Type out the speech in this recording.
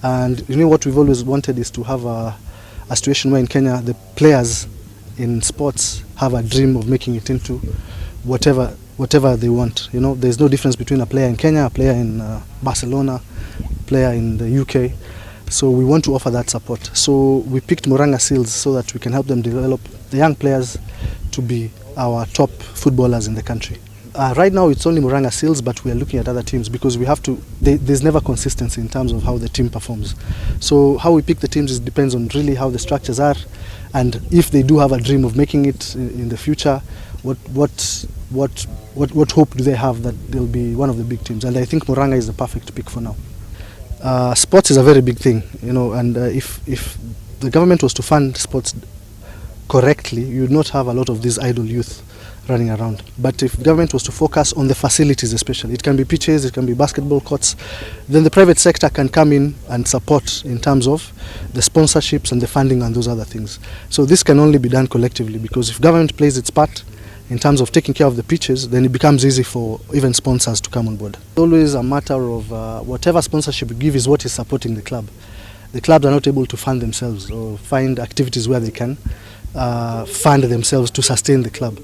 And you know what we've always wanted is to have a situation where in Kenya the players in sports have a dream of making it into whatever they want. You know, there's no difference between a player in Kenya, a player in Barcelona, a player in the UK. So we want to offer that support. So we picked Murang'a Seals so that we can help them develop the young players to be our top footballers in the country. Right now it's only Murang'a Seals, but we are looking at other teams because we have to. There's never consistency in terms of how the team performs. So how we pick the teams depends on really how the structures are, and if they do have a dream of making it in the future, what hope do they have that they'll be one of the big teams? And I think Murang'a is the perfect pick for now. Sports is a very big thing, you know, and if the government was to fund sports correctly, you would not have a lot of these idle youth running around. But if the government was to focus on the facilities, especially, it can be pitches, it can be basketball courts, then the private sector can come in and support in terms of the sponsorships and the funding and those other things. So this can only be done collectively, because if government plays its part in terms of taking care of the pitches, then it becomes easy for even sponsors to come on board. It's always a matter of whatever sponsorship you give is what is supporting the club. The clubs are not able to fund themselves or find activities where they can fund themselves to sustain the club.